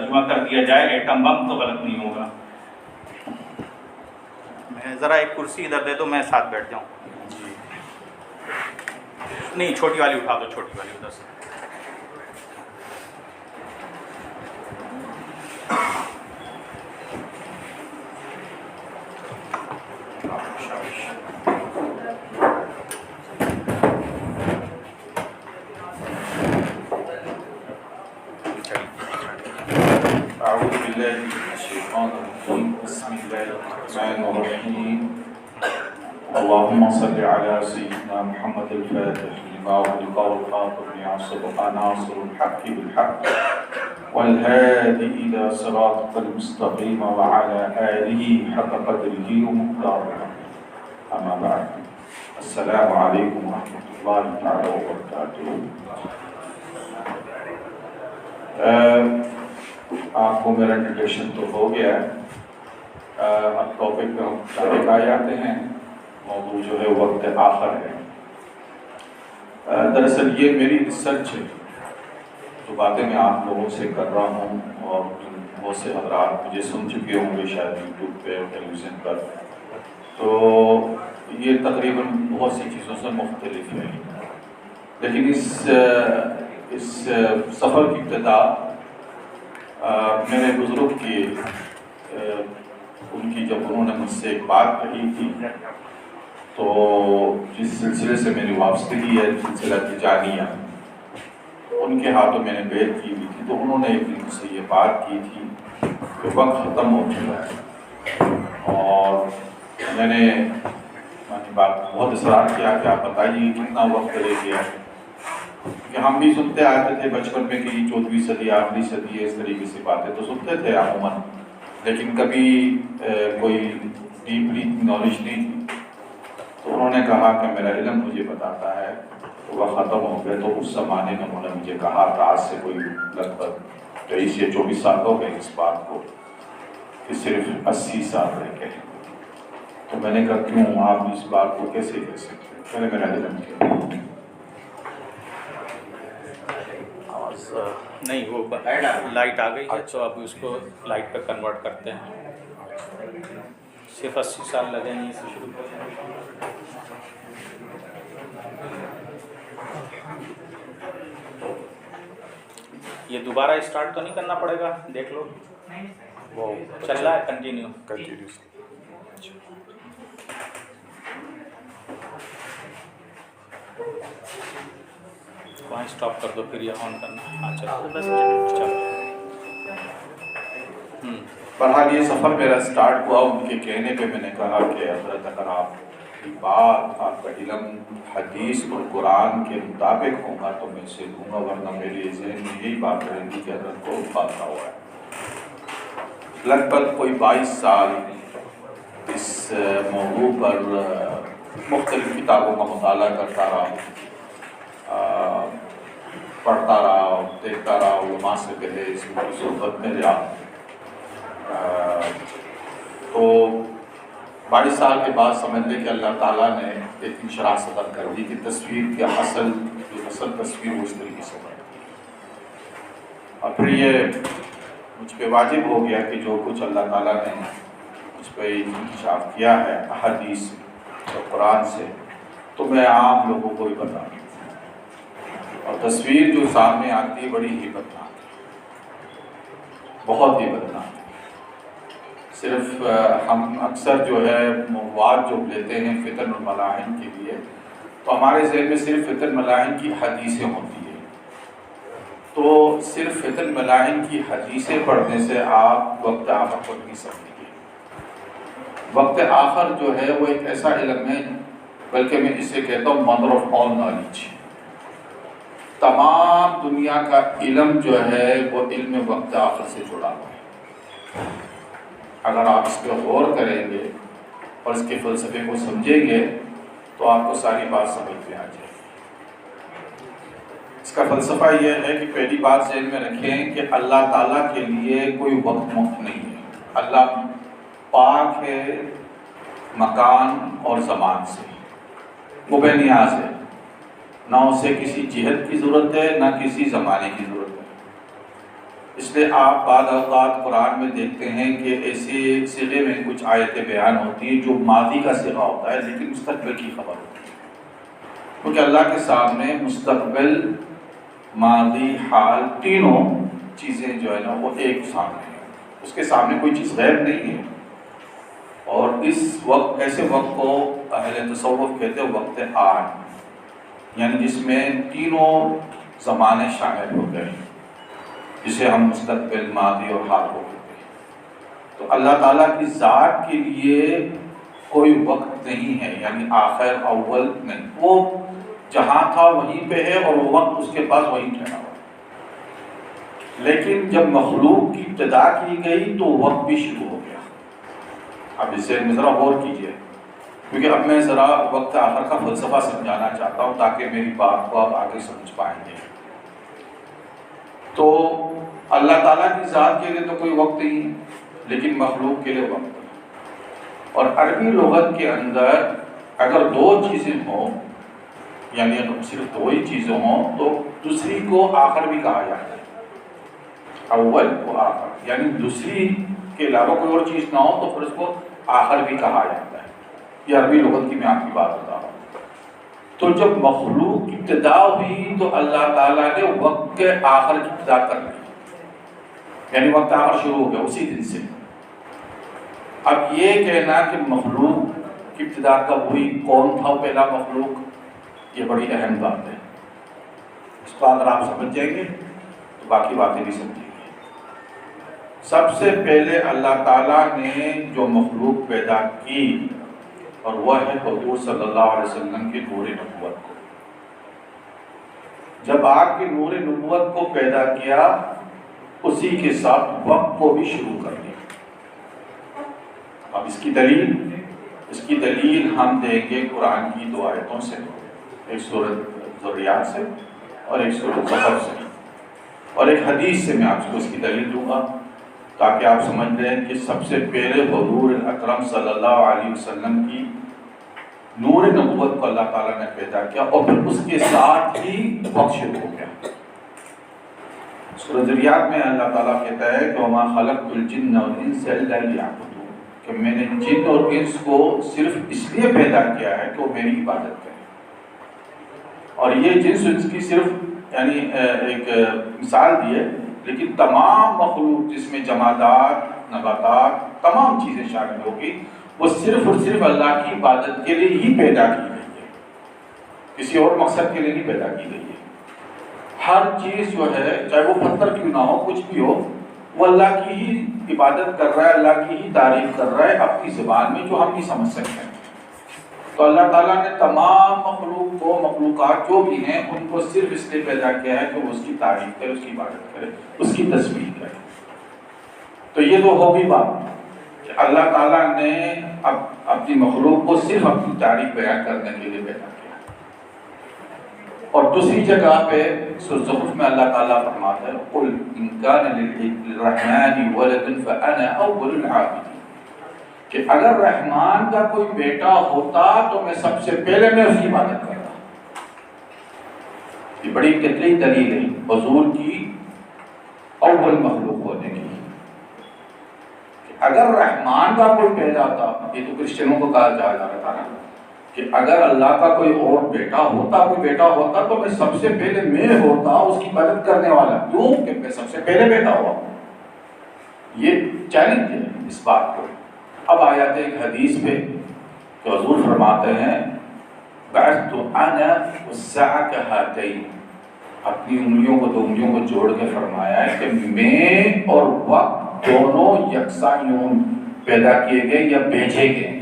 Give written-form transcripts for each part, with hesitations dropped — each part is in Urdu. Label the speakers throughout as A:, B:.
A: ترجمہ کر دیا جائے ایٹم بم تو غلط نہیں ہوگا. میں ذرا ایک کرسی ادھر دے دو، میں ساتھ بیٹھ جاؤں. جی نہیں، چھوٹی والی اٹھا دو، چھوٹی والی ادھر سے.
B: أعوذ بالله من الشيطان الرجيم بسم الله الرحمن الرحيم اللهم صل على سيدنا محمد الفاتح لما أغلق والخاتم لما سبق ناصر الحق بالحق والهادي إلى صراطك المستقيم وعلى آله حق قدره ومقداره. أما بعد السلام عليكم ورحمة الله تعالى وبركاته. آپ کو میرا انٹروڈکشن تو ہو گیا ہے. اب ٹاپک پہ ہم ڈائریکٹ آ جاتے ہیں. موضوع جو ہے وقت آخر ہے. دراصل یہ میری ریسرچ ہے، جو باتیں میں آپ لوگوں سے کر رہا ہوں اور بہت سے حضرات مجھے سن چکے ہوں گے شاید یوٹیوب پہ اور ٹیلی ویژن پر، تو یہ تقریباً بہت سی چیزوں سے مختلف ہے. لیکن اس سفر کی ابتدا میرے بزرگ کی ان کی جب انہوں نے مجھ سے ایک بات کہی تھی، تو جس سلسلے سے میری وابستگی ہے سلسلہ تجانیہ، ان کے ہاتھوں میں نے بیعت کی ہوئی تھی. تو انہوں نے ایک دن مجھ سے یہ بات کی تھی کہ وقت ختم ہو چکا ہے، اور میں نے بات بہت اصرار کیا کہ آپ بتائیے کتنا وقت رہ گیا ہے. کہ ہم بھی سنتے آتے تھے بچپن میں کہ 14ویں صدی 8ویں صدی ہے، اس طریقے سے باتیں تو سنتے تھے عموماً، لیکن کبھی کوئی ڈیپلی نالج نہیں تھی. تو انہوں نے کہا کہ میرا علم مجھے بتاتا ہے کہ وہ ختم ہو گئے. تو اس زمانے میں انہوں نے مجھے کہا تھا، آج سے کوئی لگ بھگ 23 یا 24 سال ہو گئے اس بات کو، کہ صرف 80 سال رہ گئے. تو میں نے کہا کیوں آپ اس بات کو کیسے کہہ سکتے ہیں؟ میرا علم کیا
A: نہیں، وہ لائٹ آ گئی ہے تو اب اس کو لائٹ پہ کنورٹ کرتے ہیں. صرف 80 سال لگیں گے اسے شروع کریں. یہ دوبارہ اسٹارٹ تو نہیں کرنا پڑے گا؟ دیکھ لو وہ چل رہا ہے کنٹینیو. وہاں اسٹاپ کر دو، پھر یہ آن کرنا. ہاں چلو.
B: بہرحال یہ سفر میرا سٹارٹ ہوا ان کے کہنے پہ. میں نے کہا کہ حضرت اگر آپ کی بات، آپ کا علم حدیث اور قرآن کے مطابق ہوگا تو میں اسے دوں گا، ورنہ میرے ذہن میں یہی بات رہے گی کہ حضرت کو باتھا ہوا ہے. لگ بھگ کوئی 22 سال اس موضوع پر مختلف کتابوں کا مطالعہ کرتا رہا، پڑھتا رہا، دیکھتا رہا، علماء سے پہلے اس کی صحبت میں رہا. تو 22 سال کے بعد سمجھ لے کہ اللہ تعالیٰ نے ایک انشراح صدر کر دی کہ تصویر کی اصل تصویر وہ اس طریقے سے بنے. اور پھر یہ مجھ پہ واجب ہو گیا کہ جو کچھ اللہ تعالیٰ نے مجھ پہ انکشاف کیا ہے احادیث اور قرآن سے، تو میں عام لوگوں کو بھی بتاؤں. اور تصویر جو سامنے آتی ہے بڑی ہیبتناک ہے، بہت ہیبتناک ہے. صرف ہم اکثر جو ہے موضوعات جو لیتے ہیں فتن اور ملاحن کے لیے، تو ہمارے ذہن میں صرف فتن ملاحن کی حدیثیں ہوتی ہیں. تو صرف فتن ملاحن کی حدیثیں پڑھنے سے آپ وقت آخر کو نہیں سمجھیں گے. وقت آخر جو ہے وہ ایک ایسا علم ہے، بلکہ میں اسے کہتا ہوں مدر آف آل نالج. تمام دنیا کا علم جو ہے وہ علم وقت آخر سے جڑا ہوا ہے. اگر آپ اس پہ غور کریں گے اور اس کے فلسفے کو سمجھیں گے تو آپ کو ساری بات سمجھ میں آ جائے گی. اس کا فلسفہ یہ ہے کہ پہلی بات ذہن میں رکھیں کہ اللہ تعالیٰ کے لیے کوئی وقت مفت نہیں ہے. اللہ پاک ہے مکان اور زمان سے، وہ بے نیاز ہے، نہ اسے کسی جہت کی ضرورت ہے نہ کسی زمانے کی ضرورت ہے. اس لیے آپ بعض اوقات قرآن میں دیکھتے ہیں کہ ایسے صیغے میں کچھ آیتیں بیان ہوتی ہیں جو ماضی کا صیغہ ہوتا ہے لیکن مستقبل کی خبر ہوتی ہے، کیونکہ اللہ کے سامنے مستقبل، ماضی، حال تینوں چیزیں جو ہے نا وہ ایک سامنے ہیں، اس کے سامنے کوئی چیز غیب نہیں ہے۔ اور اس وقت، ایسے وقت کو اہل تصوف کہتے ہیں وقت آن، یعنی جس میں تینوں زمانے شامل ہو گئے، جسے ہم مستقبل، ماضی اور حال کو کہتے ہیں۔ تو اللہ تعالیٰ کی ذات کے لیے کوئی وقت نہیں ہے، یعنی آخر اول نہیں، وہ جہاں تھا وہیں پہ ہے اور وہ وقت اس کے پاس وہیں ٹھہرا ہوا۔ لیکن جب مخلوق کی ابتدا کی گئی تو وقت بھی شروع ہو گیا۔ اب اسے ذرا غور کیجیے، کیونکہ اب میں ذرا وقت آخر کا فلسفہ سمجھانا چاہتا ہوں تاکہ میری بات کو آپ آگے سمجھ پائیں گے۔ تو اللہ تعالیٰ کی ذات کے لیے تو کوئی وقت نہیں ہے، لیکن مخلوق کے لیے وقت ہے۔ اور عربی لغت کے اندر اگر دو چیزیں ہوں، یعنی اگر صرف دو ہی چیزیں ہوں تو دوسری کو آخر بھی کہا جاتا ہے، اول و آخر، یعنی دوسری کے علاوہ کوئی اور چیز نہ ہو تو پھر اس کو آخر بھی کہا جاتا ہے۔ یہ عربی لغت کی میں آپ کی بات بتا رہا ہوں۔ تو جب مخلوق کی ابتدا ہوئی تو اللہ تعالیٰ نے وقت کے آخر کی ابتدا کر لی، یعنی وقت آخر شروع ہو گیا اسی دن سے۔ اب یہ کہنا کہ مخلوق کی ابتدا کب ہوئی، کون تھا پہلا مخلوق، یہ بڑی اہم بات ہے۔ اس کو اگر آپ سمجھ جائیں گے تو باقی باتیں بھی سمجھیں گے۔ سب سے پہلے اللہ تعالیٰ نے جو مخلوق پیدا کی اور وہ ہے حضور صلی اللہ علیہ وسلم کے نور نبوت کو۔ جب آپ کے نور نبوت کو پیدا کیا، اسی کے ساتھ وقت کو بھی شروع کر دیا۔ اب اس کی دلیل ہم دیں گے قرآن کی دو آیتوں سے، ایک سورۃ ذریات سے اور ایک سورۃ زخرف سے، اور ایک حدیث سے میں آپ کو اس کی دلیل دوں گا، تاکہ آپ سمجھ لیں کہ سب سے پہلے حضور اکرم صلی اللہ علیہ وسلم کی نور نبوت کو اللہ تعالیٰ نے پیدا کیا اور پھر اس کے ساتھ ہی وقت شروع ہو گیا۔ سورۃ ذریات میں اللہ تعالیٰ کہتا ہے کہ وَمَا خَلَقْتُ الْجِنَّ وَالْإِنسَ إِلَّا لِيَعْبُدُونِ، کہ میں نے جن اور انس کو صرف اس لیے پیدا کیا ہے کہ وہ میری عبادت کریں۔ اور یہ جنس انس کی صرف یعنی ایک مثال دی ہے، لیکن تمام مخلوق جس میں جمادات، نباتات، تمام چیزیں شامل ہوگی، وہ صرف اور صرف اللہ کی عبادت کے لیے ہی پیدا کی گئی ہے، کسی اور مقصد کے لیے نہیں پیدا کی گئی ہے۔ ہر چیز جو ہے، چاہے وہ پتھر کیوں نہ ہو، کچھ بھی ہو، وہ اللہ کی ہی عبادت کر رہا ہے، اللہ کی ہی تعریف کر رہا ہے اپنی زبان میں، جو ہم نہیں سمجھ سکتے ہیں۔ تو اللہ تعالیٰ نے تمام مخلوق کو، مخلوقات جو بھی ہیں، ان کو صرف اس لیے پیدا کیا ہے کہ وہ اس کی تعریف کرے، اس کی عبادت کرے، اس کی تسبیح کرے۔ تو یہ تو ہو گئی بات کہ اللہ تعالیٰ نے اب اپنی مخلوق کو صرف اپنی تعریف بیان کرنے کے لیے پیدا کیا۔ اور دوسری جگہ پہ سورۃ زخرف میں اللہ تعالیٰ فرماتا ہے قُلْ إِنْ كَانَ لِلرَّحْمَنِ وَلَدٌ فَأَنَا أَوَّلُ الْعَابِدِينَ، کہ اگر رحمان کا کوئی بیٹا ہوتا تو میں سب سے پہلے میں اس کی عبادت کرتا۔ یہ بڑی قطعی دلیل ہے حضور کی اول مخلوق ہونے کی۔ اگر رحمان کا کوئی پیدا تھا، یہ تو کرسچنوں کو کہا جا رہا تھا نا، کہ اگر اللہ کا کوئی اور بیٹا ہوتا، کوئی بیٹا ہوتا تو میں سب سے پہلے میں ہوتا اس کی مدد کرنے والا، کیوں کہ میں سب سے پہلے پیدا ہوا۔ یہ چیلنج ہے اس بات کو۔ اب آیات ایک حدیث پہ کہ حضور فرماتے ہیں بعثت انا والساعة كهاتين، اپنی انگلیوں کو، دو انگلیوں کو جوڑ کے فرمایا ہے کہ میں اور وقت دونوں یکساں یوں پیدا کیے گئے یا بھیجے گئے۔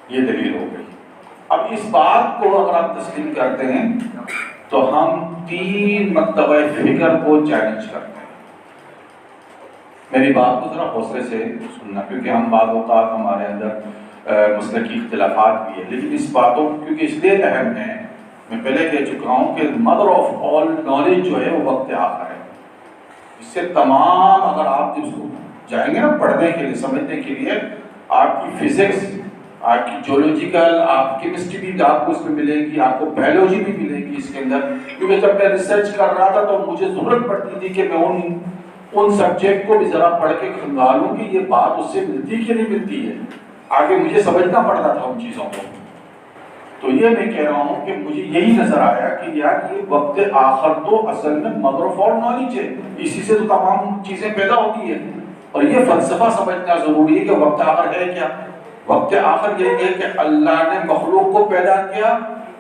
B: یہ دلیل ہو گئی۔ اب اس بات کو اگر آپ تسلیم کرتے ہیں تو ہم 3 مرتبہ فکر کو چیلنج کرتے ہیں۔ میری بات کو ذرا حوصلے سے سننا، کیونکہ ہم بعض اوقات ہمارے اندر مسلکی اختلافات بھی ہے، لیکن اس باتوں کیونکہ اس لیے اہم ہیں، میں پہلے کہہ چکا ہوں کہ مدر آف آل نالج جو ہے وہ وقت آخر ہے۔ اس سے تمام، اگر آپ اس کو جائیں گے نا پڑھنے کے لیے، سمجھنے کے لیے، آپ کی فزکس، آپ کی جیولوجیکل، آپ کیمسٹری بھی آپ کو اس میں ملے گی، آپ کو بایولوجی بھی ملے گی اس کے اندر. کیونکہ جب میں ریسرچ کر رہا تھا تو مجھے ضرورت پڑتی تھی کہ میں ان سبجیکٹ کو بھی ذرا پڑھ کے کھنگالوں کہ یہ بات اس سے ملتی کہ نہیں ملتی ہے. آگے مجھے سمجھنا پڑتا تھا ان چیزوں کو. تو یہ میں کہہ رہا ہوں کہ مجھے یہی نظر آیا کہ یار یہ وقت آخر تو اصل میں مدر آف آل نالج ہے، اسی سے تو تمام چیزیں پیدا ہوتی ہیں. اور یہ فلسفہ سمجھنا ضروری ہے کہ وقت آخر ہے کیا. وقت آخر یہ ہے کہ اللہ نے مخلوق کو پیدا کیا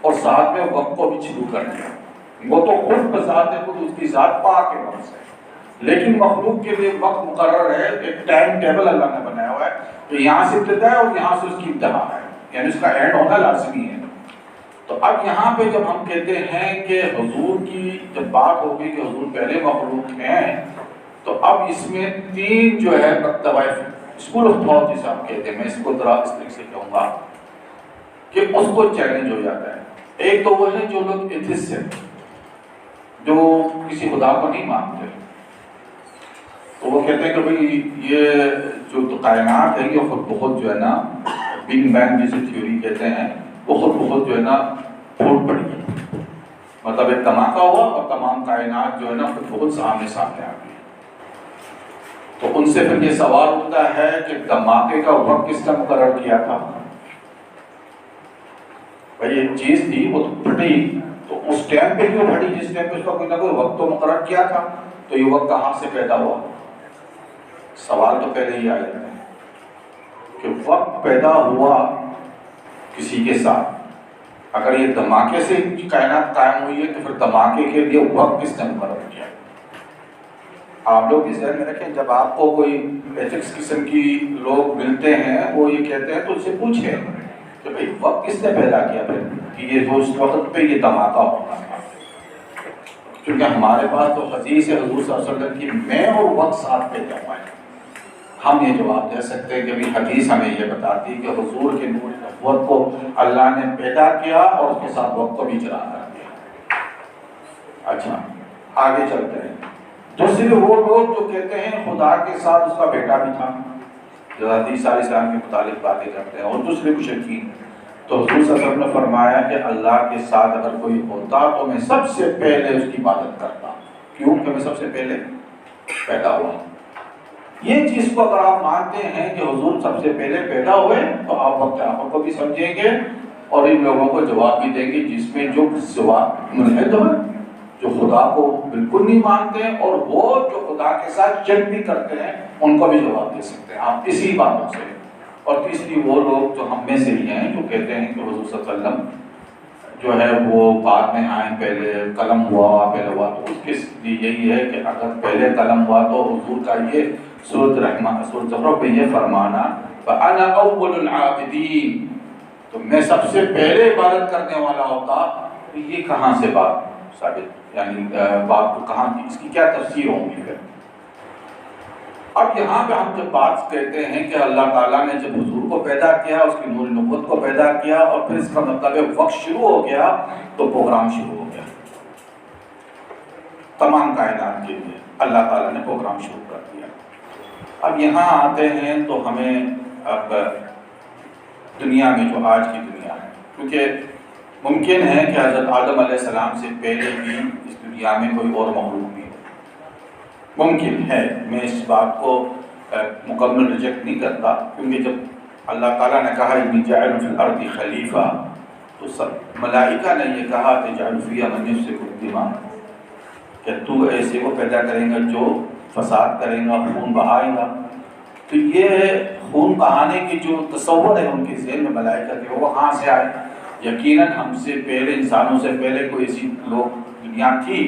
B: اور ساتھ میں وقت کو بھی شروع کر دیا. وہ تو خود بذات خود اس کی ذات پاک ہے وقت سے، لیکن مخلوق کے لیے وقت مقرر ہے، ایک ٹائم ٹیبل اللہ نے بنایا ہوا ہے. تو یہاں سے ابتدا ہے اور یہاں سے اس کی انتہا ہے، یعنی اس کا اینڈ ہونا لازمی ہے. تو اب یہاں پہ جب ہم کہتے ہیں کہ حضور کی جب بات ہوگی کہ حضور پہلے مخلوق ہیں، تو اب اس میں تین جو ہے اسکول آف تھاٹ جسے آپ کہتے ہیں، میں اس کو ذرا اس طریقے سے کہوں گا کہ اس کو چیلنج ہو جاتا ہے. ایک تو وہ ہے جو لوگ ایتھسٹ ہیں، جو کسی خدا کو نہیں مانتے. تو وہ کہتے ہیں کہ بھئی یہ جو کائنات ہے یہ خود بخود جو ہے نا بگ بینگ جسے تھیوری کہتے ہیں، وہ خود بخود جو ہے نا پھوٹ پڑی ہے. مطلب ایک دھماکہ ہوا اور تمام کائنات جو ہے نا خود بخود سامنے آ گئی. تو ان سے پھر یہ سوال اٹھتا ہے کہ دھماکے کا وقت کس نے مقرر کیا تھا؟ بھائی ایک چیز تھی وہ تو پھٹی، تو اس ٹائم پہ کیوں پھٹی جس ٹائم پہ اس کا کوئی نہ کوئی وقت تو مقرر کیا تھا. تو یہ وقت کہاں سے پیدا ہوا؟ سوال تو پہلے ہی آ جاتا ہے کہ وقت پیدا ہوا کسی کے ساتھ. اگر یہ دھماکے سے کائنات قائم ہوئی ہے تو پھر دھماکے کے لیے وقت کس نے مقرر کیا؟ آپ لوگ اس ذہن میں رکھیں، جب آپ کو کوئی ایتھکس قسم کی لوگ ملتے ہیں وہ یہ کہتے ہیں تو اس سے پوچھیں کہ بھئی وقت کس نے پیدا کیا پھر کہ یہ جو اس وقت پہ یہ دھماکہ ہونا تھا. کیونکہ ہمارے پاس تو حدیث ہے حضور صلی اللہ علیہ وسلم کی میں اور وقت ساتھ پیدا ہوا ہے. ہم یہ جواب دے سکتے ہیں کہ بھی حدیث ہمیں یہ بتاتی ہے کہ حضور کے نور نبوت کو اللہ نے پیدا کیا اور اس کے ساتھ وقت کو بھی جلا کر دیا. اچھا آگے چلتے ہیں. دوسرے وہ لوگ جو کہتے ہیں خدا کے ساتھ اس کا بیٹا بھی تھا، جو حدیث علیہ السلام کے متعلق باتیں کرتے ہیں، اور دوسرے مشرکین. تو حضور صلی اللہ علیہ وسلم نے فرمایا کہ اللہ کے ساتھ اگر کوئی ہوتا تو میں سب سے پہلے اس کی عبادت کرتا. کیوں کہ میں سب سے پہلے پیدا ہوا. یہ چیز کو اگر آپ مانتے ہیں کہ حضور سب سے پہلے پیدا ہوئے تو آپ وقت آخر کو بھی سمجھیں گے اور ان لوگوں کو جواب بھی دیں گے جس میں جو ملحد ہے، جو خدا کو بالکل نہیں مانتے ہیں، اور وہ جو خدا کے ساتھ شرک بھی کرتے ہیں ان کو بھی جواب دے سکتے ہیں آپ اسی باتوں سے. اور تیسری وہ لوگ جو ہم میں سے ہی ہیں جو کہتے ہیں کہ حضور صلی اللہ علیہ وسلم جو ہے وہ بعد میں آئیں، پہلے قلم ہوا پہلے ہوا. تو اس کے لیے یہی ہے کہ اگر پہلے قلم ہوا تو حضور کا یہ سورۃ رحمان سورۃ زخرف میں یہ فرمانا فَأَنَا أَوَّلُ الْعَابِدِينَ، تو میں سب سے پہلے عبادت کرنے والا ہوتا. تو یہ کہاں سے بات ثابت، یعنی بات کو کہاں کی، اس کی کیا تفسیر ہوں گی پھر؟ اب یہاں پہ ہم جب بات کہتے ہیں کہ اللہ تعالیٰ نے جب حضور کو پیدا کیا، اس کی نور نبوت کو پیدا کیا، اور پھر اس کا مطلب ہے وقت شروع ہو گیا تو پروگرام شروع ہو گیا. تمام کائنات کے لیے اللہ تعالیٰ نے پروگرام شروع کر دیا. اب یہاں آتے ہیں تو ہمیں اب دنیا میں جو آج کی دنیا ہے، کیونکہ ممکن ہے کہ حضرت آدم علیہ السلام سے پہلے بھی اس دنیا میں کوئی اور مخلوق بھی ہو، ممکن ہے. میں اس بات کو مکمل ریجیکٹ نہیں کرتا، کیونکہ جب اللہ تعالیٰ نے کہا انی جاعل فی الارض خلیفہ، تو سب ملائکہ نے یہ کہا تجعل فیہا من یفسد الدماء، کہ تو ایسے کو پیدا کریں گا جو فساد کریں گا، خون بہائے گا. تو یہ خون بہانے کی جو تصور ہے ان کے ذہن میں ملائکہ کے، وہ کہاں سے آئے؟ یقیناً ہم سے پہلے، انسانوں سے پہلے کوئی ایسی لوگ دنیا تھی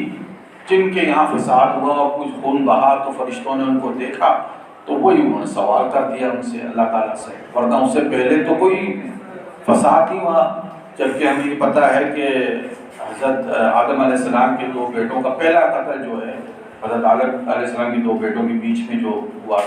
B: جن کے یہاں فساد ہوا اور کچھ خون بہا، تو فرشتوں نے ان کو دیکھا تو وہی انہوں نے سوال کر دیا ان سے، اللہ تعالیٰ سے. ورنہ اس سے پہلے تو کوئی فساد نہیں ہوا. جبکہ ہمیں یہ پتہ ہے کہ حضرت آدم علیہ السلام کے دو بیٹوں کا پہلا قتل جو ہے حضرت علیہ السلام کے دو بیٹوں کے بیچ میں جو ہوا